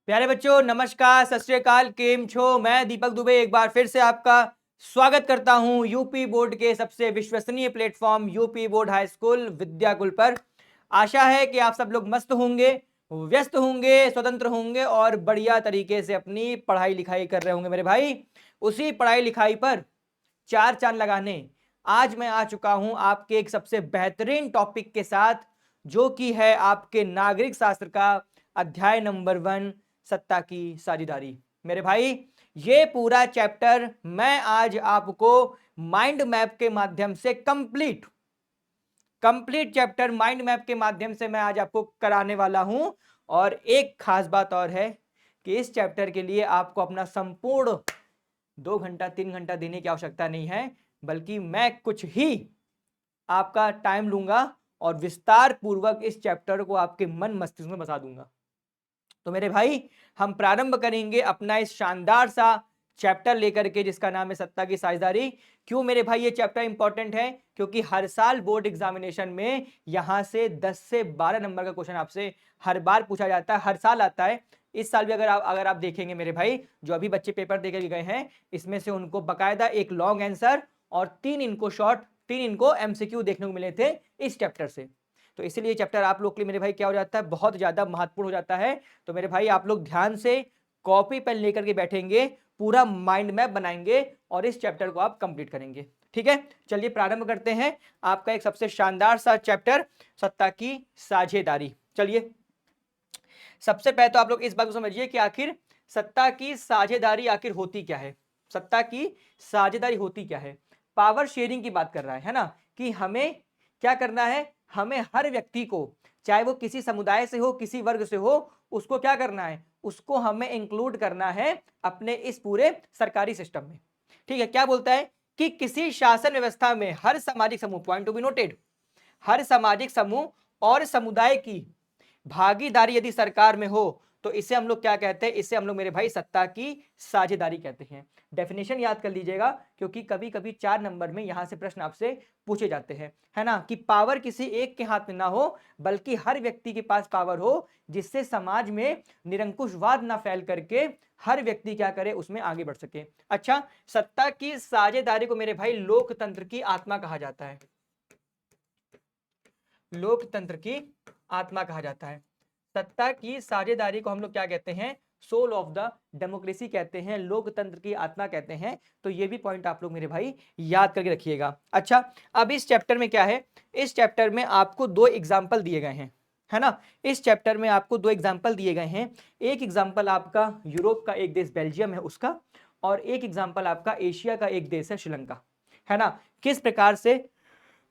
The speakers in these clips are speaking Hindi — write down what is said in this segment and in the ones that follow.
प्यारे बच्चों नमस्कार, सत श्री अकाल, केम छो। मैं दीपक दुबे एक बार फिर से आपका स्वागत करता हूं यूपी बोर्ड के सबसे विश्वसनीय platform UP board high school Vidyakul पर। आशा है कि आप सब लोग मस्त होंगे, व्यस्त होंगे, स्वतंत्र होंगे और बढ़िया तरीके से अपनी पढ़ाई लिखाई कर रहे होंगे मेरे भाई। उसी पढ़ाई लिखाई पर चार चांद लगाने आज मैं आ चुका हूं आपके एक सबसे बेहतरीन टॉपिक के साथ, जो कि है आपके नागरिक शास्त्र का अध्याय नंबर 1, सत्ता की साझेदारी। मेरे भाई ये पूरा चैप्टर मैं आज आपको माइंड मैप के माध्यम से कंप्लीट चैप्टर माइंड मैप के माध्यम से मैं आज आपको कराने वाला हूं। और एक खास बात और है कि इस चैप्टर के लिए आपको अपना संपूर्ण 2 घंटा 3 घंटा देने की आवश्यकता नहीं है, बल्कि मैं कुछ ही आपका टाइम लूंगा और विस्तार पूर्वक इस चैप्टर को आपके मन मस्तिष्क में बता दूंगा। तो मेरे भाई हम प्रारंभ करेंगे अपना इस शानदार सा चैप्टर लेकर के, जिसका नाम है सत्ता की साझेदारी। क्यों मेरे भाई ये चैप्टर इंपॉर्टेंट है? क्योंकि हर साल बोर्ड एग्जामिनेशन में यहां से 10 से 12 नंबर का क्वेश्चन आपसे हर बार पूछा जाता है, हर साल आता है। इस साल भी अगर आप देखेंगे मेरे भाई, जो अभी बच्चे पेपर दे के गए हैं, इसमें से उनको बकायदा एक लॉन्ग आंसर और 3 इनको एमसीक्यू देखने को मिले थे इस चैप्टर से। तो इसीलिए चैप्टर आप लोग के लिए मेरे भाई क्या हो जाता है, बहुत ज्यादा महत्वपूर्ण हो जाता है। तो मेरे भाई आप लोग ध्यान से कॉपी पेन लेकर के बैठेंगे, पूरा माइंड मैप बनाएंगे और इस चैप्टर को आप कंप्लीट करेंगे। ठीक है, चलिए प्रारंभ करते हैं आपका एक सबसे शानदार सा चैप्टर, सत्ता की साझेदारी। चलिए सबसे पहले तो आप लोग इस बात को समझिए कि आखिर सत्ता की साझेदारी आखिर होती क्या है। सत्ता की साझेदारी होती क्या है? पावर शेयरिंग की बात कर रहा है ना, कि हमें क्या करना है, हमें हर व्यक्ति को, चाहे वो किसी समुदाय से हो, किसी वर्ग से हो, उसको क्या करना है, उसको हमें इंक्लूड करना है अपने इस पूरे सरकारी सिस्टम में। ठीक है, क्या बोलता है कि किसी शासन व्यवस्था में हर सामाजिक समूह, पॉइंट टू बी नोटेड, हर सामाजिक समूह और समुदाय की भागीदारी यदि सरकार में हो तो इसे हम लोग क्या कहते हैं, इसे हम लोग मेरे भाई सत्ता की साझेदारी कहते हैं। डेफिनेशन याद कर लीजिएगा, क्योंकि कभी कभी 4 नंबर में यहां से प्रश्न आपसे पूछे जाते हैं, है ना, कि पावर किसी एक के हाथ में ना हो, बल्कि हर व्यक्ति के पास पावर हो, जिससे समाज में निरंकुशवाद ना फैल करके हर व्यक्ति क्या करे, उसमें आगे बढ़ सके। अच्छा, सत्ता की साझेदारी को मेरे भाई लोकतंत्र की आत्मा कहा जाता है। लोकतंत्र की आत्मा कहा जाता है। सत्ता की साझेदारी को हम लोग क्या कहते हैं, सोल ऑफ द डेमोक्रेसी कहते हैं, लोकतंत्र की आत्मा कहते हैं। तो ये भी पॉइंट आप लोग मेरे भाई याद करके रखिएगा। अच्छा, अब इस चैप्टर में क्या है, इस चैप्टर में आपको 2 एग्जाम्पल दिए गए हैं, है ना। इस चैप्टर में आपको 2 एग्जाम्पल दिए गए हैं। एक एग्जाम्पल आपका यूरोप का एक देश बेल्जियम है उसका, और एक एग्जाम्पल आपका एशिया का एक देश है श्रीलंका, है ना। किस प्रकार से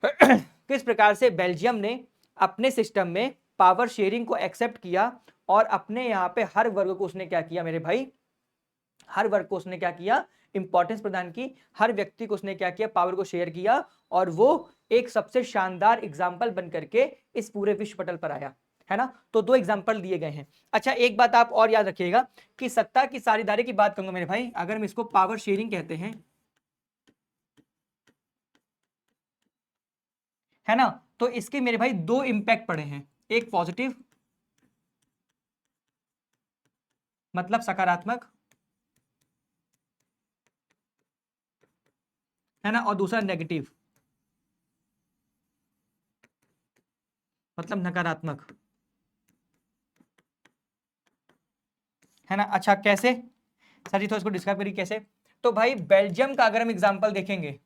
किस प्रकार से बेल्जियम ने अपने सिस्टम में पावर शेयरिंग को एक्सेप्ट किया और अपने यहां पे हर वर्ग को उसने क्या किया मेरे भाई, हर वर्ग को उसने क्या किया, इंपॉर्टेंस प्रदान की, हर व्यक्ति को उसने क्या किया, पावर को शेयर किया, और वो एक सबसे शानदार एग्जाम्पल बन करके इस पूरे विश्व पटल पर आया, है ना। तो 2 एग्जाम्पल दिए गए हैं। अच्छा, एक बात आप और याद रखिएगा कि सत्ता की साझेदारी की बात करूंगा मेरे भाई, अगर हम इसको पावर शेयरिंग कहते हैं, है ना, तो इसके मेरे भाई 2 इंपैक्ट पड़े हैं। एक पॉजिटिव मतलब सकारात्मक, है ना, और दूसरा नेगेटिव मतलब नकारात्मक, है ना। अच्छा कैसे सर जी, तो इसको डिस्क्राइब करिए कैसे। तो भाई बेल्जियम का अगर हम एग्जांपल देखेंगे,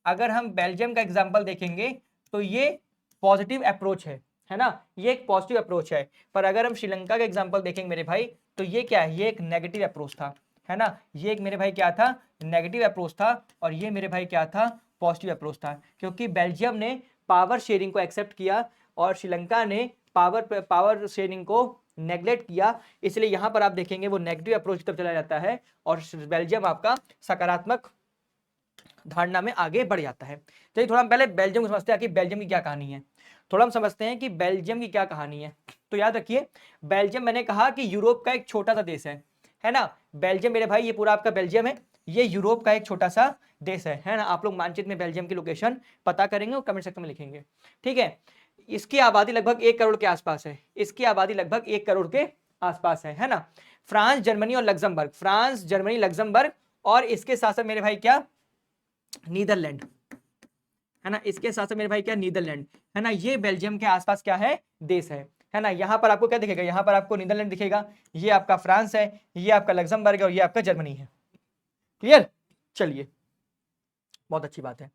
अगर हम बेल्जियम का एग्जांपल देखेंगे तो ये पॉजिटिव अप्रोच है ना, ये एक पॉजिटिव अप्रोच है। पर अगर हम श्रीलंका का एग्जांपल देखेंगे मेरे भाई, तो ये क्या है, ये एक नेगेटिव अप्रोच था, है ना। ये एक मेरे भाई क्या था, नेगेटिव अप्रोच था, और ये मेरे भाई क्या था, पॉजिटिव अप्रोच था। क्योंकि बेल्जियम ने पावर शेयरिंग को एक्सेप्ट किया और श्रीलंका ने पावर शेयरिंग को नेग्लेक्ट किया, इसलिए यहां पर आप देखेंगे वो नेगेटिव अप्रोच की तरफ चला जाता है और बेल्जियम आपका सकारात्मक धारणा में आगे बढ़ जाता है। चलिए थोड़ा हम पहले बेल्जियम को समझते हैं कि बेल्जियम की क्या कहानी है। थोड़ा हम समझते हैं कि बेल्जियम की क्या कहानी है। तो याद रखिए, बेल्जियम मैंने कहा कि यूरोप का एक छोटा सा देश है ना। बेल्जियम मेरे भाई, ये पूरा आपका बेल्जियम है, ये यूरोप का एक छोटा सा देश है ना। आप लोग मानचित्र में बेल्जियम की लोकेशन पता करेंगे और कमेंट सेक्शन में लिखेंगे, ठीक है। इसकी आबादी लगभग 1 करोड़ के आसपास है, इसकी आबादी लगभग 1 करोड़ के आसपास है ना। फ्रांस, जर्मनी और लग्जमबर्ग, फ्रांस, जर्मनी, लग्जमबर्ग और इसके साथ साथ मेरे भाई क्या, नीदरलैंड, है ना। इसके साथ साथ मेरे भाई क्या, नीदरलैंड, है ना। ये बेल्जियम के आसपास क्या है, देश है ना। यहां पर आपको क्या दिखेगा, यहां पर आपको नीदरलैंड दिखेगा, ये आपका फ्रांस है, ये आपका लग्जमबर्ग है और ये आपका जर्मनी है। क्लियर, चलिए बहुत अच्छी बात है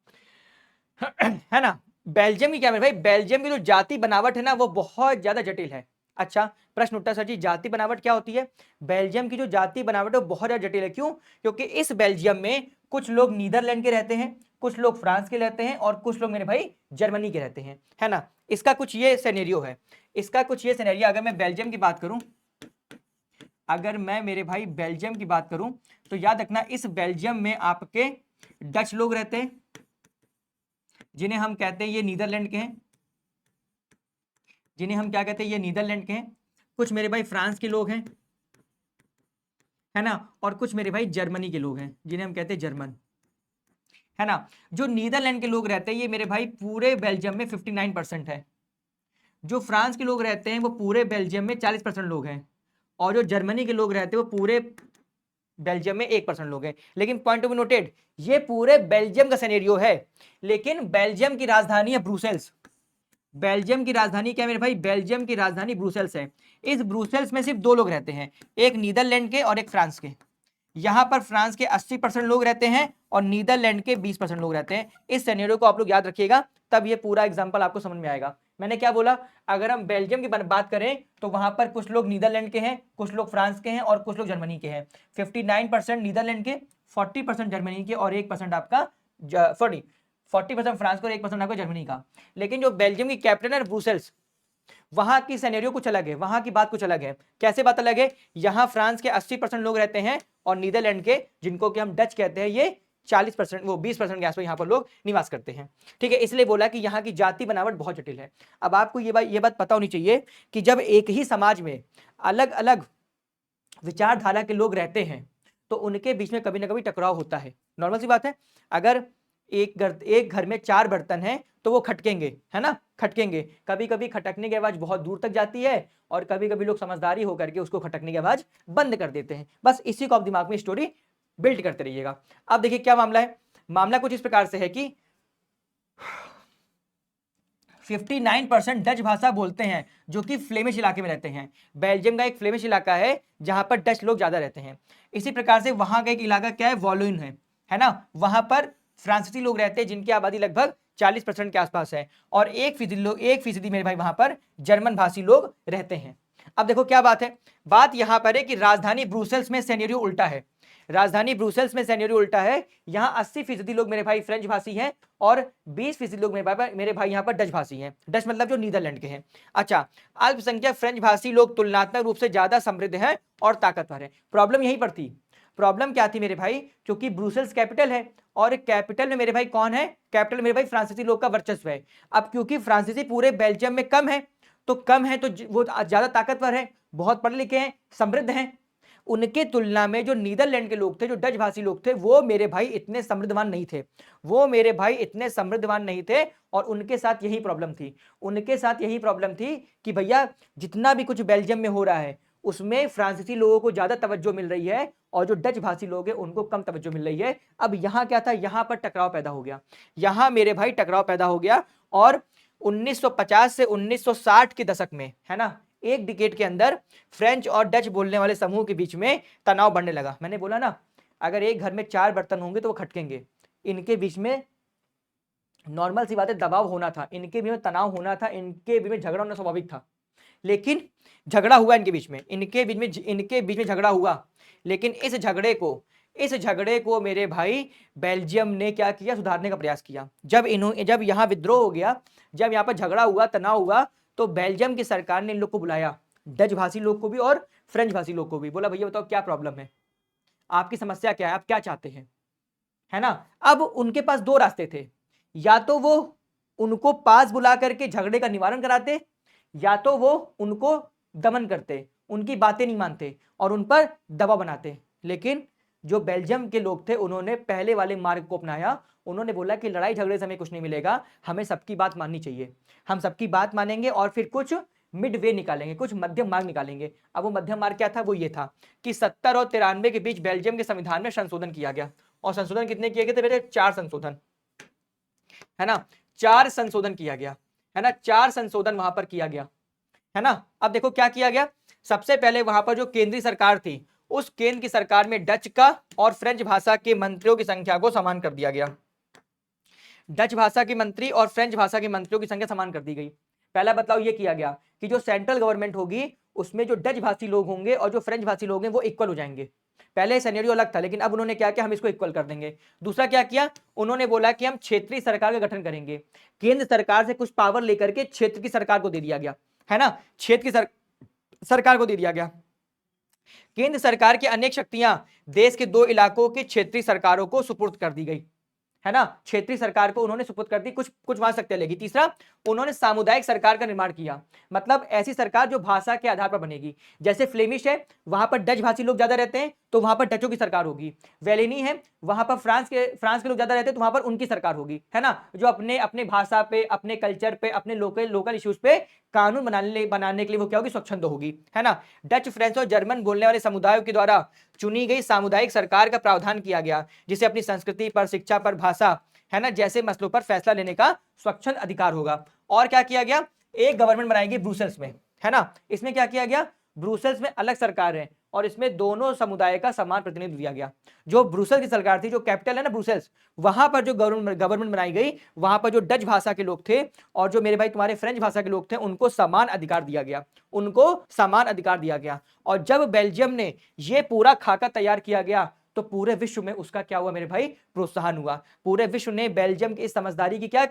है ना। बेल्जियम की क्या मेरे भाई, बेल्जियम की जो जाति बनावट है ना वो बहुत ज्यादा जटिल है। अच्छा, प्रश्न उठता सर जी जाति बनावट क्या होती है। बेल्जियम की जो जाति बनावट है वो बहुत ज्यादा जटिल है। क्यों, क्योंकि इस बेल्जियम में कुछ लोग नीदरलैंड के रहते हैं, कुछ लोग फ्रांस के रहते हैं और कुछ लोग मेरे भाई जर्मनी के रहते हैं, है ना। इसका कुछ ये सिनेरियो है, इसका कुछ ये सिनेरियो। अगर मैं बेल्जियम की बात करूं, अगर मैं मेरे भाई बेल्जियम की बात करूं तो याद रखना इस बेल्जियम में आपके डच लोग रहते हैं, जिन्हें हम कहते हैं ये नीदरलैंड के हैं, जिन्हें हम क्या कहते हैं ये नीदरलैंड के हैं। कुछ मेरे भाई फ्रांस के लोग हैं, है ना, और कुछ मेरे भाई जर्मनी के लोग हैं जिन्हें हम कहते हैं जर्मन, है ना। जो नीदरलैंड के लोग रहते हैं ये मेरे भाई पूरे बेल्जियम में 59% है। जो फ्रांस के लोग रहते हैं वो पूरे बेल्जियम में 40% लोग हैं, और जो जर्मनी के लोग रहते हैं वो पूरे बेल्जियम में 1% लोग हैं। लेकिन पॉइंट टू बी नोटेड, ये पूरे बेल्जियम का सिनेरियो है, लेकिन बेल्जियम की राजधानी है ब्रुसेल्स। बेल्जियम की राजधानी क्या है मेरे भाई, बेल्जियम की राजधानी ब्रुसेल्स है। इस ब्रुसेल्स में सिर्फ दो लोग रहते हैं, एक नीदरलैंड के और एक फ्रांस के। यहां पर फ्रांस के 80% लोग रहते हैं और नीदरलैंड के 20% लोग रहते हैं। इस सिनेरियो को आप लोग याद रखिएगा, तब ये पूरा एग्जांपल आपको समझ में आएगा। मैंने क्या बोला, अगर हम बेल्जियम की बात करें तो वहां पर कुछ लोग नीदरलैंड के हैं, कुछ लोग फ्रांस के हैं और कुछ लोग जर्मनी के हैं। 59% नीदरलैंड के, 40% जर्मनी के और 1% आपका 40% फ्रांस का और 1% आपका जर्मनी का। लेकिन जो बेल्जियम की कैपिटल है ब्रुसेल्स, वहां की सिनेरियो कुछ अलग है, वहां की बात कुछ अलग है। कैसे बात अलग है, यहां फ्रांस के 80% लोग रहते हैं और नीदरलैंड के, जिनको कि हम डच कहते हैं, ये 40%, वो 20% के आसपास यहाँ पर लोग निवास करते हैं। ठीक है, इसलिए बोला कि यहाँ की जाति बनावट बहुत जटिल है। अब आपको ये बात पता होनी चाहिए कि जब एक ही समाज में अलग अलग विचारधारा के लोग रहते हैं तो उनके बीच में कभी ना कभी टकराव होता है, नॉर्मल सी बात है। अगर एक घर में 4 बर्तन हैं तो वो खटकेंगे, है ना, खटकेंगे। कभी कभी खटकने की आवाज बहुत दूर तक जाती है और कभी कभी लोग समझदारी होकर के उसको खटकने की आवाज बंद कर देते हैं। बस इसी को आप दिमाग में स्टोरी बिल्ड करते रहिएगा। अब देखिए क्या मामला है, मामला कुछ इस प्रकार से है कि 59% डच भाषा बोलते हैं जो कि फ्लेमिश इलाके में रहते हैं। बेल्जियम का एक फ्लेमिश इलाका है जहां पर डच लोग ज्यादा रहते हैं। इसी प्रकार से वहां का एक इलाका क्या है, वॉलोइन है ना, वहां पर फ्रांसीसी लोग रहते हैं जिनकी आबादी लगभग 40% के आसपास है, और 1% मेरे भाई वहां पर जर्मन भाषी लोग रहते हैं। अब देखो क्या बात है, बात यहां पर है कि राजधानी ब्रुसेल्स में सिनेरियो उल्टा है। राजधानी ब्रुसेल्स में सिनेरियो उल्टा है, यहाँ 80% लोग मेरे भाई फ्रेंच भाषी हैं और 20% लोग मेरे भाई यहाँ पर डच भाषी हैं। डच मतलब जो नीदरलैंड के हैं। अच्छा, अल्पसंख्यक फ्रेंच भाषी लोग तुलनात्मक रूप से ज्यादा समृद्ध हैं और ताकतवर हैं। प्रॉब्लम यहीं पर थी। प्रॉब्लम क्या थी मेरे भाई, क्योंकि ब्रुसेल्स कैपिटल है और कैपिटल में मेरे भाई कौन है, कैपिटल मेरे भाई फ्रांसीसी लोग का वर्चस्व है। अब क्योंकि फ्रांसीसी पूरे बेल्जियम में कम है तो वो ज्यादा ताकतवर है, बहुत पढ़े लिखे हैं, समृद्ध हैं। उनके तुलना में जो नीदरलैंड के लोग थे, जो डच भाषी लोग थे, वो मेरे भाई इतने समृद्धवान नहीं थे, वो मेरे भाई इतने समृद्धवान नहीं थे। और उनके साथ यही प्रॉब्लम थी, उनके साथ यही प्रॉब्लम थी कि भैया जितना भी कुछ बेल्जियम में हो रहा है उसमें फ्रांसीसी लोगों को ज्यादा तवज्जो मिल रही है और जो डच भाषी लोग हैं उनको कम तवज्जो मिल रही है। अब यहां क्या था, यहां पर टकराव पैदा हो गया, यहां मेरे भाई टकराव पैदा हो गया। और 1950 से 1960 के दशक में, है ना, एक डिकेड के अंदर फ्रेंच और डच बोलने वाले समूह के बीच में तनाव बढ़ने लगा। मैंने बोला ना, अगर एक घर में 4 बर्तन होंगे तो वो खटकेंगे। इनके बीच में नॉर्मल सी बात है, दबाव होना था, इनके बीच में तनाव होना था, इनके बीच में झगड़ा होना स्वाभाविक था। लेकिन झगड़ा हुआ इनके बीच में, इनके बीच में झगड़ा हुआ। लेकिन इस झगड़े को मेरे भाई बेल्जियम ने क्या किया, सुधारने का प्रयास किया। जब यहाँ विद्रोह हो गया, जब यहाँ पर झगड़ा हुआ, तनाव हुआ, तो बेल्जियम की सरकार ने इन लोग को बुलाया, डच भाषी लोग को भी और फ्रेंच भाषी लोग को भी। बोला भैया बताओ क्या प्रॉब्लम है, आपकी समस्या क्या है, आप क्या चाहते हैं, है ना। अब उनके पास 2 रास्ते थे, या तो वो उनको पास बुला करके झगड़े का निवारण कराते, या तो वो उनको दमन करते, उनकी बातें नहीं मानते और उन पर दबाव बनाते। लेकिन जो बेल्जियम के लोग थे उन्होंने पहले वाले मार्ग को अपनाया। उन्होंने बोला कि लड़ाई झगड़े से हमें कुछ नहीं मिलेगा, हमें सबकी बात माननी चाहिए, हम सबकी बात मानेंगे और फिर कुछ मिड वे निकालेंगे, कुछ मध्यम मार्ग निकालेंगे। अब वो मध्यम मार्ग क्या था? वो ये था कि 70 और 93 के बीच बेल्जियम के संविधान में संशोधन किया गया। और संशोधन कितने किए गए थे बेटे? 4 संशोधन, है ना, 4 संशोधन किया गया, है ना, 4 संशोधन वहां पर किया गया, है ना। अब देखो क्या किया गया। सबसे पहले वहां पर जो केंद्रीय सरकार थी, उस केंद्र की सरकार में डच का और फ्रेंच भाषा के मंत्रियों की संख्या को समान कर दिया गया। डच भाषा के मंत्री और फ्रेंच भाषा के मंत्रियों की संख्या समान कर दी गई। पहला बदलाव ये किया गया कि जो सेंट्रल गवर्नमेंट होगी उसमें जो डच भाषी लोग होंगे और जो फ्रेंच भाषी लोग हैं वो इक्वल हो जाएंगे। पहले सिनेरियो अलग था, लेकिन अब उन्होंने क्या किया, हम इसको इक्वल कर देंगे। दूसरा क्या किया, उन्होंने बोला कि हम क्षेत्रीय सरकार का गठन करेंगे। केंद्र सरकार से कुछ पावर लेकर के क्षेत्र की सरकार को दे दिया गया, है ना, क्षेत्र की सरकार को दे दिया गया। केंद्र सरकार की अनेक शक्तियां देश के 2 इलाकों की क्षेत्रीय सरकारों को सुपुर्द कर दी गई, है ना, क्षेत्रीय सरकार को उन्होंने सुपुर्द कर दी, कुछ कुछ वहां शक्तियां लेगी। तीसरा, उन्होंने सामुदायिक सरकार का निर्माण किया, मतलब ऐसी सरकार जो भाषा के आधार पर बनेगी। जैसे फ्लेमिश है, वहां पर डच भाषी लोग ज्यादा रहते हैं तो वहां पर डचों की सरकार होगी। वेलेनी है, वहां पर फ्रांस के लोग ज्यादा रहते हैं तो वहां पर उनकी सरकार होगी, है ना, जो अपने अपने भाषा पे, अपने कल्चर पे, अपने लोकल इश्यूज पे कानून बनाने के लिए वो क्या होगी, स्वच्छंद होगी, है ना। डच, फ्रेंच और जर्मन बोलने वाले समुदायों के द्वारा चुनी गई सामुदायिक सरकार का प्रावधान किया गया, जिसे अपनी संस्कृति पर, शिक्षा पर, भाषा, है ना, जैसे मसलों पर फैसला लेने का स्वच्छंद अधिकार होगा। और क्या किया गया, एक गवर्नमेंट बनाई गई ब्रुसेल्स में, है ना। इसमें क्या किया गया, ब्रुसेल्स में अलग सरकार है और इसमें दोनों समुदाय का समान प्रतिनिधित्व दिया गया। जो ब्रुसेल्स की सरकार थी, जो कैपिटल है ना ब्रुसेल्स, वहां पर जो गवर्नमेंट बनाई गई, वहां पर जो डच भाषा के लोग थे और जो मेरे भाई तुम्हारे फ्रेंच भाषा के लोग थे, उनको समान अधिकार दिया गया, उनको समान अधिकार दिया गया। और जब बेल्जियम ने ये पूरा खाका तैयार किया गया तो पूरे विश्व में उसका क्या हुआ मेरे भाई, प्रोत्साहन हुआ। पूरे विश्व ने बेल्जियम की इस समझदारी की क्या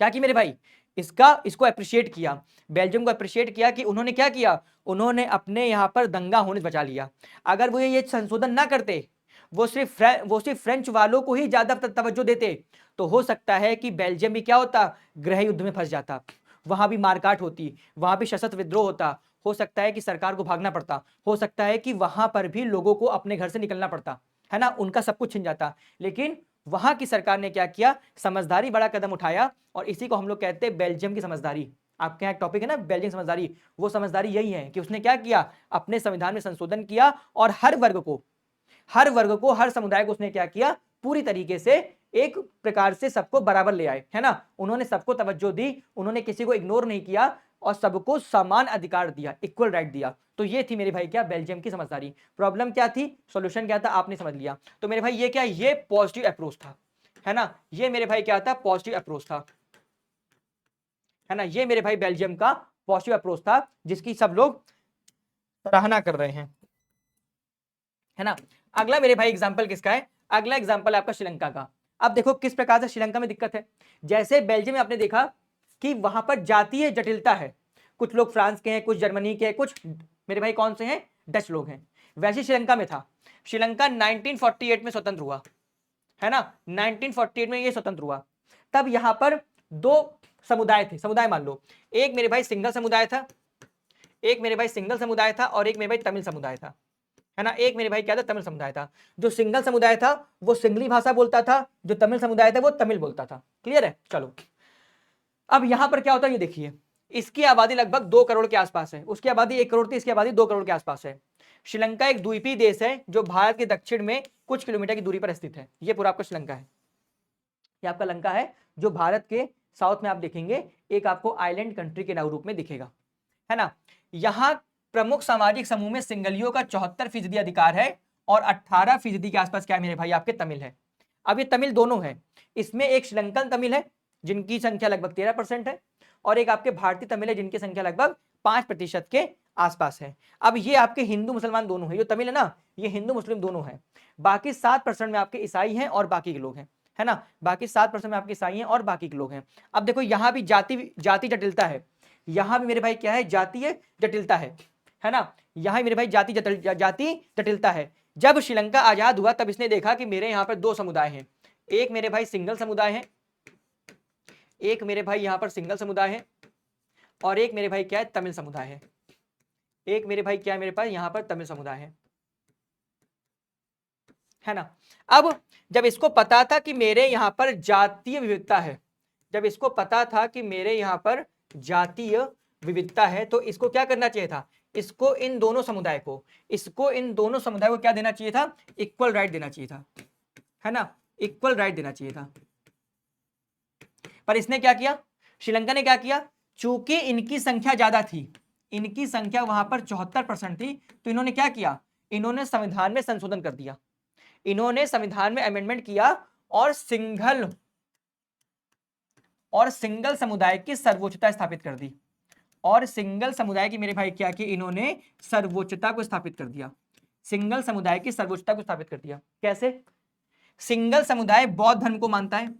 की मेरे भाई, इसको अप्रिशिएट किया, बेल्जियम को अप्रिशिएट किया कि उन्होंने क्या किया, उन्होंने अपने यहां पर दंगा होने से बचा लिया। अगर वो ये संशोधन ना करते, वो सिर्फ फ्रेंच वालों को ही ज्यादा तवज्जो देते, तो हो सकता है कि बेल्जियम भी क्या होता, गृह युद्ध में फंस जाता, वहां भी मारकाट होती, वहां भी सशस्त्र विद्रोह होता, हो सकता है कि सरकार को भागना पड़ता, हो सकता है कि वहां पर भी लोगों को अपने घर से निकलना पड़ता, है ना, उनका सब कुछ छिन जाता। लेकिन वहां की सरकार ने क्या किया, समझदारी बड़ा कदम उठाया और इसी को हम लोग कहते हैं बेल्जियम की समझदारी। आपके यहाँ टॉपिक है ना बेल्जियम समझदारी, वो समझदारी यही है कि उसने क्या किया, अपने संविधान में संशोधन किया और हर वर्ग को, हर समुदाय को उसने क्या किया, पूरी तरीके से एक प्रकार से सबको बराबर ले आए, है ना। उन्होंने सबको तवज्जो दी, उन्होंने किसी को इग्नोर नहीं किया और सबको समान अधिकार दिया, इक्वल राइट दिया। तो ये थी मेरे भाई क्या, बेल्जियम की समझदारी। प्रॉब्लम क्या थी, सॉल्यूशन क्या था, आपने समझ लिया। तो मेरे भाई ये क्या, ये पॉजिटिव अप्रोच था, है ना, ये मेरे भाई क्या था, पॉजिटिव अप्रोच था, है ना, ये मेरे भाई बेल्जियम का पॉजिटिव अप्रोच था जिसकी सब लोग सराहना कर रहे हैं, है ना। अगला मेरे भाई एग्जांपल किसका है, अगला एग्जांपल आपका श्रीलंका का। अब देखो किस प्रकार से श्रीलंका में दिक्कत है। जैसे बेल्जियम में आपने देखा कि वहां पर जातीय जटिलता है, कुछ लोग फ्रांस के हैं, कुछ जर्मनी के हैं, कुछ मेरे भाई कौन से हैं, डच लोग हैं। वैसे श्रीलंका में था, श्रीलंका 1948 में स्वतंत्र हुआ, है ना, 1948 में ये स्वतंत्र हुआ। तब यहां पर 2 समुदाय थे, समुदाय मान लो, एक मेरे भाई सिंगल समुदाय था, एक मेरे भाई सिंगल समुदाय था और एक मेरे भाई तमिल समुदाय था, है ना। एक मेरे भाई क्या था, तमिल समुदाय था। जो सिंगल समुदाय था वो सिंगली भाषा बोलता था, जो तमिल समुदाय था वो तमिल बोलता था। क्लियर है, चलो। अब यहां पर क्या होता है ये देखिए, इसकी आबादी लगभग 2 करोड़ के आसपास है, उसकी आबादी 1 करोड़ थी, इसकी आबादी 2 करोड़ के आसपास है। श्रीलंका एक द्वीपीय देश है जो भारत के दक्षिण में कुछ किलोमीटर की दूरी पर स्थित है। ये पूरा आपका श्रीलंका है, ये आपका लंका है जो भारत के साउथ में आप देखेंगे एक आपको आइलैंड कंट्री के रूप में दिखेगा, है ना। यहाँ प्रमुख सामाजिक समूह में सिंगलियों का 74% अधिकार है और 18% के आसपास क्या है मेरे भाई, आपके तमिल है। अब ये तमिल दोनों है, इसमें एक श्रीलंकन तमिल है जिनकी संख्या लगभग 13% है और एक आपके भारतीय तमिल है जिनकी संख्या लगभग 5% के आसपास है। अब ये आपके हिंदू मुसलमान दोनों है, जो तमिल है ना ये हिंदू मुस्लिम दोनों है। बाकी 7% में आपके ईसाई हैं और बाकी के लोग हैं, है ना, बाकी 7% में आपके ईसाई हैं और बाकी के लोग हैं। अब देखो यहाँ भी जाति जटिलता है, यहाँ भी मेरे भाई क्या है, जातीय जटिलता है ना, यहाँ मेरे भाई जाति जटिलता है। जब श्रीलंका आजाद हुआ तब इसने देखा कि मेरे यहाँ पर 2 समुदाय हैं, एक मेरे भाई सिंगल समुदाय है, एक मेरे भाई यहाँ पर सिंगल समुदाय है और एक मेरे भाई क्या है, तमिल समुदाय है। एक मेरे भाई क्या है, मेरे पास यहाँ पर तमिल समुदाय है ना। अब जब इसको पता था कि मेरे यहाँ पर जातीय विविधता है, जब इसको पता था कि मेरे यहाँ पर जातीय विविधता है, तो इसको क्या करना चाहिए था, इसको इन दोनों समुदाय को क्या देना चाहिए था, इक्वल राइट देना चाहिए था, है ना, इक्वल राइट देना चाहिए था। पर इसने क्या किया, श्रीलंका ने क्या किया, चूंकि इनकी संख्या ज्यादा थी, इनकी संख्या वहां पर 74% थी, तो इन्होंने क्या किया, इन्होंने संविधान में संशोधन कर दिया, इन्होंने संविधान में अमेंडमेंट किया और सिंगल समुदाय की सर्वोच्चता स्थापित कर दी, और सिंगल समुदाय की मेरे भाई क्या की, इन्होंने सर्वोच्चता को स्थापित कर दिया, सिंगल समुदाय की सर्वोच्चता को स्थापित कर दिया। कैसे, सिंगल समुदाय बौद्ध धर्म को मानता है,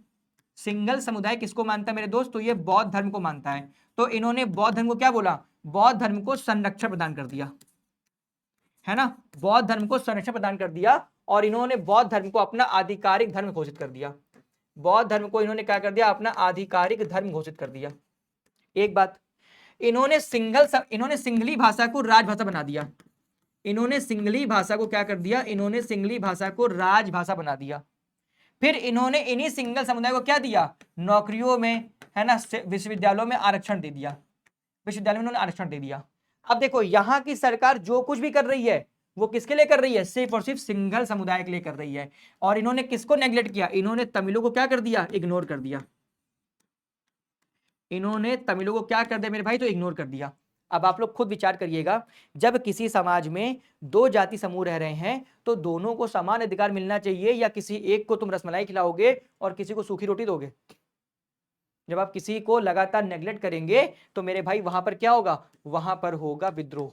सिंगल समुदाय किसको मानता है मेरे दोस्त, तो ये बौद्ध धर्म को मानता है, तो इन्होंने बौद्ध धर्म को क्या बोला, बौद्ध धर्म को संरक्षण प्रदान कर दिया, है ना, बौद्ध धर्म को संरक्षण प्रदान कर दिया, और इन्होंने बौद्ध धर्म को अपना आधिकारिक धर्म घोषित कर दिया, बौद्ध धर्म को इन्होंने क्या कर दिया, अपना आधिकारिक धर्म घोषित कर दिया। एक बात, इन्होंने सिंगली भाषा को राजभाषा बना दिया, इन्होंने सिंगली भाषा को क्या कर दिया, इन्होंने सिंगली भाषा को राजभाषा बना दिया। फिर इन्होंने इन्हीं सिंगल समुदाय को क्या दिया, नौकरियों में, है ना, विश्वविद्यालयों में आरक्षण दे दिया, विश्वविद्यालय में उन्होंने आरक्षण दे दिया। अब देखो यहां की सरकार जो कुछ भी कर रही है वो किसके लिए कर रही है, सिर्फ और सिर्फ सिंगल समुदाय के लिए कर रही है, और इन्होंने किसको नेग्लेक्ट किया, इन्होंने तमिलों को क्या कर दिया, इग्नोर कर दिया, इन्होंने तमिलों को क्या कर दिया मेरे भाई, तो इग्नोर कर दिया। अब आप लोग खुद विचार करिएगा, जब किसी समाज में दो जाति समूह रह रहे हैं तो दोनों को समान अधिकार मिलना चाहिए, या किसी एक को तुम रसमलाई खिलाओगे और किसी को सूखी रोटी दोगे। जब आप किसी को लगातार नेग्लेक्ट करेंगे तो मेरे भाई वहां पर क्या होगा, वहां पर होगा विद्रोह,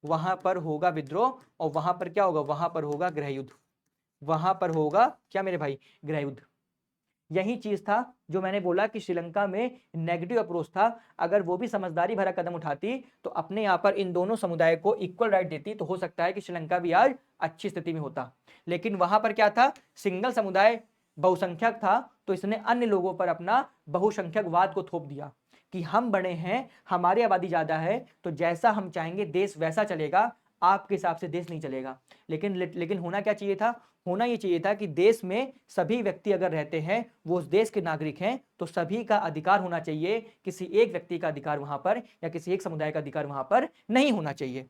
वहां पर होगा विद्रोह, और वहां पर क्या होगा, वहां पर होगा गृह युद्ध, वहां पर होगा क्या मेरे भाई, गृह युद्ध। यही चीज था जो मैंने बोला कि श्रीलंका में नेगेटिव अप्रोच था, अगर वो भी समझदारी भरा कदम उठाती तो अपने यहाँ पर इन दोनों समुदाय को इक्वल राइट देती, तो हो सकता है कि श्रीलंका भी आज अच्छी स्थिति में होता। लेकिन वहां पर क्या था, सिंगल समुदाय बहुसंख्यक था, तो इसने अन्य लोगों पर अपना बहुसंख्यकवाद को थोप दिया कि हम बड़े हैं, हमारी आबादी ज्यादा है, तो जैसा हम चाहेंगे देश वैसा चलेगा, आपके हिसाब से देश नहीं चलेगा। लेकिन होना क्या चाहिए था, होना ये चाहिए था कि देश में सभी व्यक्ति अगर रहते हैं, वो उस देश के नागरिक हैं, तो सभी का अधिकार होना चाहिए, किसी एक व्यक्ति का अधिकार वहां पर या किसी एक समुदाय का अधिकार वहां पर नहीं होना चाहिए।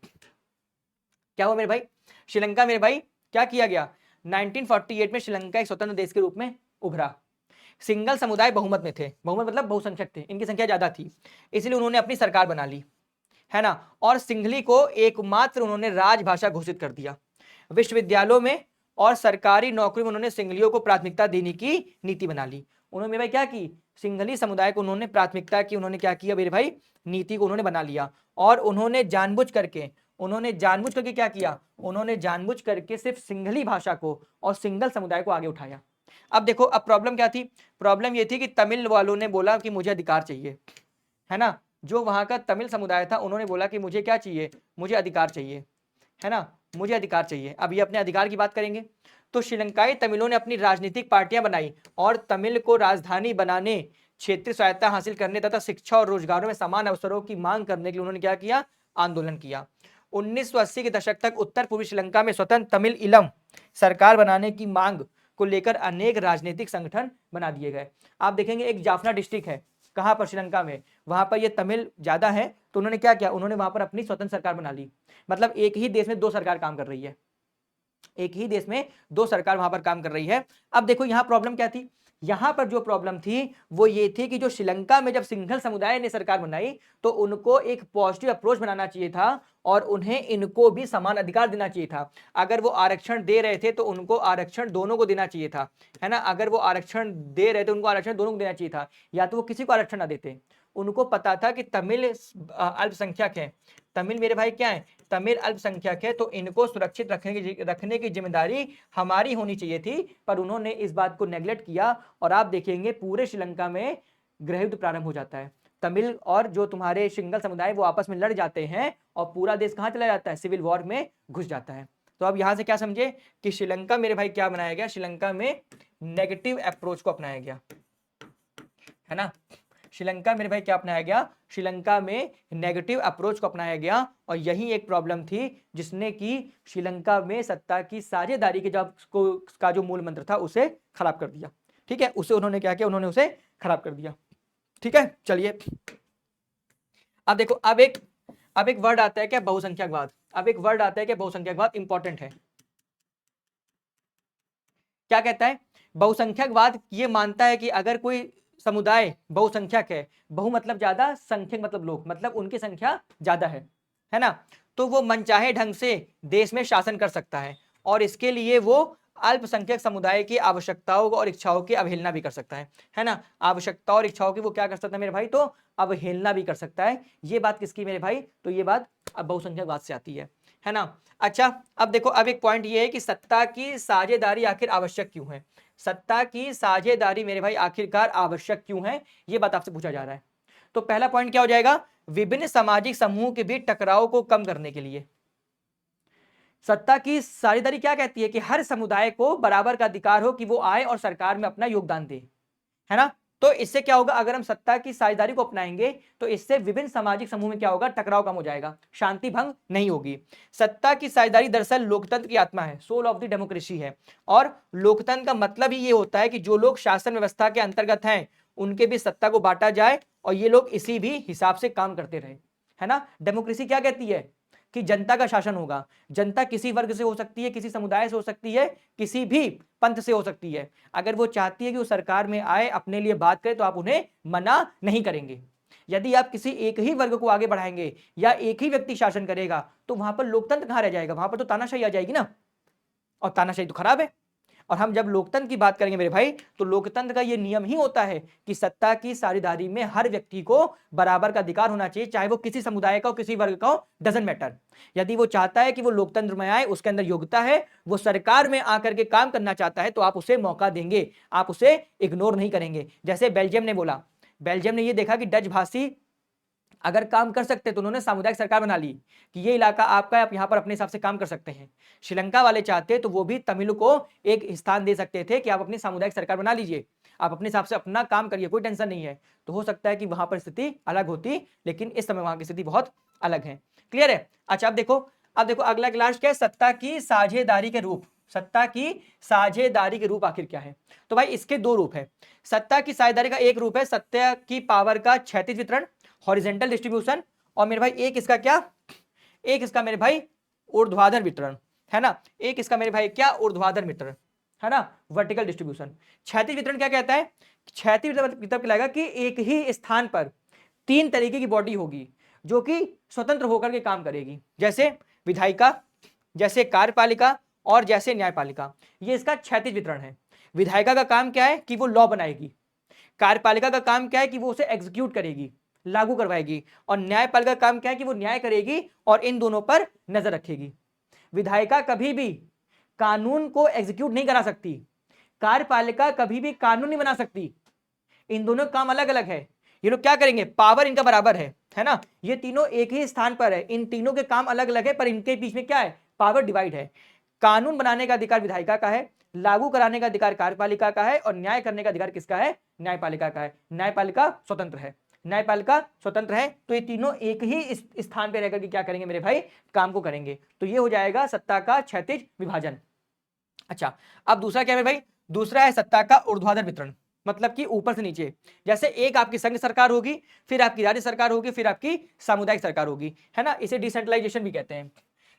क्या हुआ मेरे भाई, श्रीलंका मेरे भाई क्या किया गया, 1948 में श्रीलंका एक स्वतंत्र देश के रूप में उभरा। सिंगल समुदाय बहुमत में थे, बहुमत मतलब बहुसंख्यक थे, इनकी संख्या ज्यादा थी, इसलिए उन्होंने अपनी सरकार बना ली, है ना, और सिंघली को एकमात्र उन्होंने राजभाषा घोषित कर दिया। विश्वविद्यालयों में और सरकारी नौकरी में उन्होंने सिंघलियों को प्राथमिकता देने की नीति बना ली। उन्होंने मेरे भाई क्या की, सिंघली समुदाय को उन्होंने प्राथमिकता की, उन्होंने क्या किया मेरे भाई, नीति को उन्होंने बना लिया, और उन्होंने जानबूझ करके क्या किया, उन्होंने जानबूझ करके सिर्फ सिंघली भाषा को और सिंगल समुदाय को आगे उठाया। अब देखो, अब प्रॉब्लम क्या थी, प्रॉब्लम ये थी कि तमिल वालों ने बोला कि मुझे अधिकार चाहिए, है ना, जो वहां का तमिल समुदाय था उन्होंने बोला कि मुझे क्या चाहिए, मुझे अधिकार चाहिए, है ना, मुझे अधिकार चाहिए। अब ये अपने अधिकार की बात करेंगे, तो श्रीलंकाई तमिलों ने अपनी राजनीतिक पार्टियां बनाई और तमिल को राजधानी बनाने, क्षेत्रीय स्वायत्तता हासिल करने तथा शिक्षा और रोजगारों में समान अवसरों की मांग करने के लिए उन्होंने क्या किया, आंदोलन किया। 1980 के दशक तक उत्तर पूर्वी श्रीलंका में स्वतंत्र तमिल इलम सरकार बनाने की मांग को लेकर अनेक राजनीतिक संगठन बना दिए गए। आप देखेंगे एक जाफना डिस्ट्रिक्ट है, कहां पर, श्रीलंका में, वहां पर ये तमिल ज्यादा है, तो उन्होंने क्या किया, उन्होंने वहां पर अपनी स्वतंत्र सरकार बना ली। मतलब एक ही देश में दो सरकार काम कर रही है, एक ही देश में दो सरकार वहां पर काम कर रही है। अब देखो यहां प्रॉब्लम क्या थी, यहां पर जो प्रॉब्लम थी वो ये थी कि जो श्रीलंका में जब सिंघल समुदाय ने सरकार बनाई तो उनको एक पॉजिटिव अप्रोच बनाना चाहिए था और उन्हें इनको भी समान अधिकार देना चाहिए था। अगर वो आरक्षण दे रहे थे तो उनको आरक्षण दोनों को देना चाहिए था, है ना, अगर वो आरक्षण दे रहे थे उनको आरक्षण दोनों को देना चाहिए था, या तो वो किसी को आरक्षण ना देते। उनको पता था कि तमिल अल्पसंख्यक है, तमिल मेरे भाई क्या है, तमिल अल्पसंख्यक है, तो इनको सुरक्षित रखने की जिम्मेदारी हमारी होनी चाहिए थी, पर उन्होंने इस बात को नेग्लेक्ट किया और आप देखेंगे पूरे श्रीलंका में गृह युद्ध प्रारंभ हो जाता है। तमिल और जो तुम्हारे सिंगल समुदाय वो आपस में लड़ जाते हैं और पूरा देश कहां चला जाता है, सिविल वॉर में घुस जाता है। तो अब यहां से क्या समझे कि श्रीलंका मेरे भाई क्या बनाया गया, श्रीलंका में नेगेटिव अप्रोच को अपनाया गया, है ना, श्रीलंका मेरे भाई क्या अपनाया गया, श्रीलंका में नेगेटिव अप्रोच को अपनाया गया। और यही एक प्रॉब्लम थी जिसने कि श्रीलंका में सत्ता की साझेदारी के का जो मूल मंत्र था उसे खराब कर दिया। ठीक है, उसे उन्होंने क्या किया, उन्होंने उसे खराब कर दिया। ठीक है, चलिए अब देखो, अब एक वर्ड आता है क्या, बहुसंख्यकवाद। अब एक वर्ड आता है क्या, बहुसंख्यकवाद, इंपॉर्टेंट है। क्या कहता है बहुसंख्यकवाद? ये मानता है कि अगर कोई समुदाय बहुसंख्यक है, बहु मतलब ज्यादा, संख्यक मतलब लोग, मतलब उनकी संख्या ज्यादा है ना, तो वो मनचाहे ढंग से देश में शासन कर सकता है, और इसके लिए वो अल्पसंख्यक समुदाय की आवश्यकताओं और इच्छाओं की अवहेलना भी कर सकता है ना। आवश्यकताओं और इच्छाओं की वो क्या कर सकता है मेरे भाई, तो अवहेलना भी कर सकता है। ये बात किसकी मेरे भाई, तो ये बात अब बहुसंख्यकवाद से आती है ना। अच्छा, अब देखो, अब एक पॉइंट ये है कि सत्ता की साझेदारी आखिर आवश्यक क्यों है। सत्ता की साझेदारी मेरे भाई आखिरकार आवश्यक क्यों है, ये बात आपसे पूछा जा रहा है। तो पहला पॉइंट क्या हो जाएगा, विभिन्न सामाजिक समूह के बीच टकराव को कम करने के लिए। सत्ता की साझेदारी क्या कहती है कि हर समुदाय को बराबर का अधिकार हो कि वो आए और सरकार में अपना योगदान दे, है ना। तो इससे क्या होगा, अगर हम सत्ता की साझेदारी को अपनाएंगे तो इससे विभिन्न सामाजिक समूह में क्या होगा, टकराव कम हो जाएगा, शांति भंग नहीं होगी। सत्ता की साझेदारी दरअसल लोकतंत्र की आत्मा है, सोल ऑफ द डेमोक्रेसी है, और लोकतंत्र का मतलब ही ये होता है कि जो लोग शासन व्यवस्था के अंतर्गत हैं उनके भी सत्ता को बांटा जाए और ये लोग इसी भी हिसाब से काम करते रहे, है ना। डेमोक्रेसी क्या कहती है कि जनता का शासन होगा। जनता किसी वर्ग से हो सकती है, किसी समुदाय से हो सकती है, किसी भी पंथ से हो सकती है। अगर वो चाहती है कि वो सरकार में आए, अपने लिए बात करे, तो आप उन्हें मना नहीं करेंगे। यदि आप किसी एक ही वर्ग को आगे बढ़ाएंगे या एक ही व्यक्ति शासन करेगा तो वहां पर लोकतंत्र कहां रह जाएगा, वहां पर तो तानाशाही आ जाएगी ना, और तानाशाही तो खराब है। और हम जब लोकतंत्र की बात करेंगे मेरे भाई, तो लोकतंत्र का यह नियम ही होता है कि सत्ता की साझेदारी में हर व्यक्ति को बराबर का अधिकार होना चाहिए, चाहे वो किसी समुदाय का हो, किसी वर्ग का हो, डजंट मैटर। यदि वो चाहता है कि वो लोकतंत्र में आए, उसके अंदर योग्यता है, वो सरकार में आकर के काम करना चाहता है, तो आप उसे मौका देंगे, आप उसे इग्नोर नहीं करेंगे। जैसे बेल्जियम ने बोला, बेल्जियम ने यह देखा कि डच भाषी अगर काम कर सकते तो उन्होंने सामुदायिक सरकार बना ली कि ये इलाका आपका है, आप यहाँ पर अपने हिसाब से काम कर सकते हैं। श्रीलंका वाले चाहते तो वो भी तमिल को एक स्थान दे सकते थे कि आप अपनी सामुदायिक सरकार बना लीजिए, आप अपने हिसाब से अपना काम करिए, कोई टेंशन नहीं है। तो हो सकता है कि वहां पर स्थिति अलग होती, लेकिन इस समय वहां की स्थिति बहुत अलग है। क्लियर है। अच्छा, अब देखो अगला क्लास क्या है, सत्ता की साझेदारी के रूप। सत्ता की साझेदारी के रूप आखिर क्या है, तो भाई इसके दो रूप है। सत्ता की साझेदारी का एक रूप है सत्ता की पावर का क्षैतिज वितरण, हॉरिजेंटल डिस्ट्रीब्यूशन, और मेरे भाई एक इसका क्या, एक इसका मेरे भाई ऊर्ध्वाधर वितरण, है ना। एक इसका मेरे भाई क्या, ऊर्ध्वाधर वितरण, है ना, वर्टिकल डिस्ट्रीब्यूशन। क्षैतिज वितरण क्या कहता है, क्षैतिज वितरण मतलब कहलाएगा कि एक ही स्थान पर तीन तरीके की बॉडी होगी जो कि स्वतंत्र होकर के काम करेगी, जैसे विधायिका, जैसे कार्यपालिका और जैसे न्यायपालिका। ये इसका क्षैतिज वितरण है। विधायिका का काम क्या है कि वो लॉ बनाएगी, कार्यपालिका का काम क्या है कि वो उसे एग्जीक्यूट करेगी, लागू करवाएगी, और न्यायपालिका का काम क्या है कि वो न्याय करेगी और इन दोनों पर नजर रखेगी। विधायिका कभी भी कानून को एग्जीक्यूट नहीं करा सकती, कार्यपालिका कभी भी कानून नहीं बना सकती। इन दोनों का काम अलग अलग है। ये लोग क्या करेंगे, पावर इनका बराबर है ना, ये तीनों एक ही स्थान पर है, इन तीनों के काम अलग अलग है, पर इनके बीच में क्या है, पावर डिवाइड है। कानून बनाने का अधिकार विधायिका का है, लागू कराने का अधिकार कार्यपालिका का है, और न्याय करने का अधिकार किसका है, न्यायपालिका का है। न्यायपालिका स्वतंत्र है, न्यायपालिका स्वतंत्र है, तो ये तीनों एक ही स्थान पर रहकर के क्या करेंगे मेरे भाई, काम को करेंगे। तो ये हो जाएगा सत्ता का क्षैतिज विभाजन। अच्छा, अब दूसरा क्या है भाई, दूसरा है सत्ता का ऊर्ध्वाधर वितरण, मतलब कि ऊपर से नीचे। जैसे एक आपकी संघ सरकार होगी, फिर आपकी राज्य सरकार होगी, फिर आपकी सामुदायिक सरकार होगी, है ना, इसे डिसेंट्रलाइजेशन भी कहते हैं।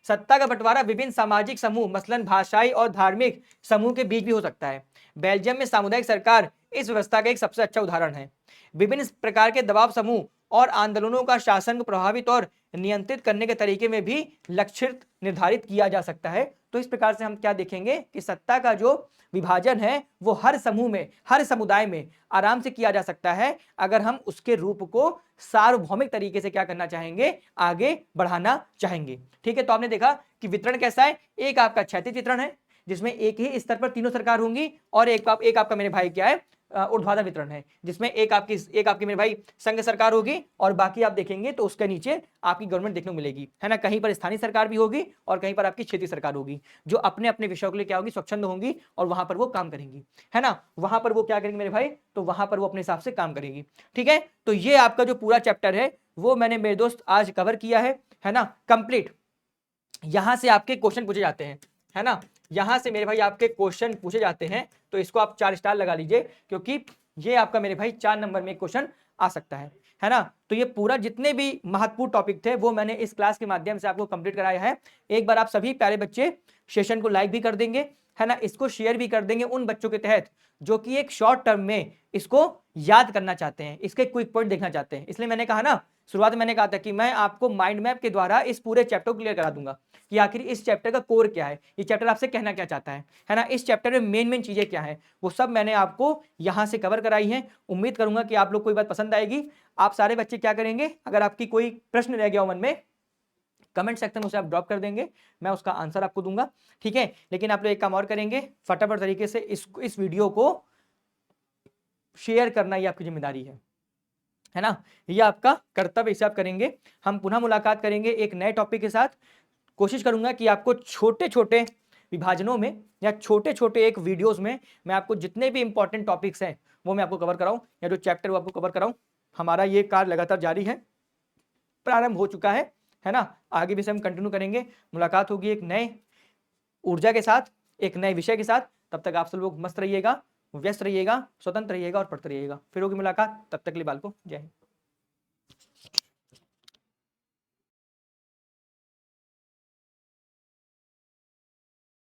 सत्ता का बंटवारा विभिन्न सामाजिक समूह, मसलन भाषाई और धार्मिक समूह के बीच भी हो सकता है। बेल्जियम में सामुदायिक सरकार इस व्यवस्था का एक सबसे अच्छा उदाहरण है। विभिन्न प्रकार के दबाव समूह और आंदोलनों का शासन को प्रभावित और नियंत्रित करने के तरीके में भी लक्ष्य निर्धारित किया जा सकता है। तो इस प्रकार से हम क्या देखेंगे कि सत्ता का जो विभाजन है वो हर समूह में, हर समुदाय में आराम से किया जा सकता है, अगर हम उसके रूप को सार्वभौमिक तरीके से क्या करना चाहेंगे, आगे बढ़ाना चाहेंगे। ठीक है, तो आपने देखा कि वितरण कैसा है, एक आपका क्षैतिज वितरण है जिसमें एक ही स्तर पर तीनों सरकार होंगी, और एक आपका मेरे भाई क्या है, ऊर्ध्वाधर वितरण है, जिसमें एक आपकी मेरे भाई संघ सरकार होगी, और बाकी आप देखेंगे तो उसके नीचे आपकी गवर्नमेंट देखने को मिलेगी, है ना। कहीं पर स्थानीय सरकार भी होगी और कहीं पर आपकी क्षेत्रीय सरकार होगी, जो अपने अपने विषयों के लिए क्या होगी, स्वच्छंद होंगी, और वहां पर वो काम करेंगी, है ना। वहां पर वो क्या करेंगे मेरे भाई, तो वहां पर वो अपने हिसाब से काम करेगी। ठीक है, तो ये आपका जो पूरा चैप्टर है वो मैंने मेरे दोस्त आज कवर किया है ना, कंप्लीट। यहां से आपके क्वेश्चन पूछे जाते हैं, है ना, यहां से मेरे भाई आपके क्वेश्चन पूछे जाते हैं, तो इसको आप 4 स्टार लगा लीजिए, क्योंकि ये आपका मेरे भाई 4 नंबर में क्वेश्चन आ सकता है। है ना। तो ये पूरा जितने भी महत्वपूर्ण टॉपिक थे वो मैंने इस क्लास के माध्यम से आपको कंप्लीट कराया है। एक बार आप सभी प्यारे बच्चे सेशन को लाइक भी कर देंगे, है ना, इसको शेयर भी कर देंगे उन बच्चों के तहत जो कि एक शॉर्ट टर्म में इसको याद करना चाहते हैं, इसके क्विक पॉइंट देखना चाहते हैं। इसलिए मैंने कहा ना, शुरुआत में मैंने कहा था कि मैं आपको माइंड मैप के द्वारा इस पूरे चैप्टर को क्लियर करा दूंगा कि आखिर इस चैप्टर का कोर क्या है, ये चैप्टर आपसे कहना क्या चाहता है ना, इस चैप्टर में मेन चीजें क्या है, वो सब मैंने आपको यहां से कवर कराई है। उम्मीद करूंगा कि आप लोग को ये बात पसंद आएगी। आप सारे बच्चे क्या करेंगे, अगर आपकी कोई प्रश्न रह गया हो मन में, कमेंट सेक्शन में उसे आप ड्रॉप कर देंगे, मैं उसका आंसर आपको दूंगा, ठीक है। लेकिन आप लोग एक काम और करेंगे, फटाफट तरीके से इस वीडियो को शेयर करना, ये आपकी जिम्मेदारी है ना, ये आपका कर्तव्य, इसे आप करेंगे। हम पुनः मुलाकात करेंगे एक नए टॉपिक के साथ। कोशिश करूंगा कि आपको छोटे छोटे विभाजनों में या छोटे छोटे एक वीडियोस में मैं आपको जितने भी इंपॉर्टेंट टॉपिक्स हैं वो मैं आपको कवर कराऊं, या जो चैप्टर वो आपको कवर कराऊं। हमारा ये कार्य लगातार जारी है, प्रारंभ हो चुका है ना, आगे भी से हम कंटिन्यू करेंगे। मुलाकात होगी एक नए ऊर्जा के साथ, एक नए विषय के साथ। तब तक आप सब लोग मस्त रहिएगा, व्यस्त रहिएगा, स्वतंत्र रहिएगा और पढ़ते रहिएगा। फिर होगी मुलाकात, तब तक के लिए बाल को जय हिंद।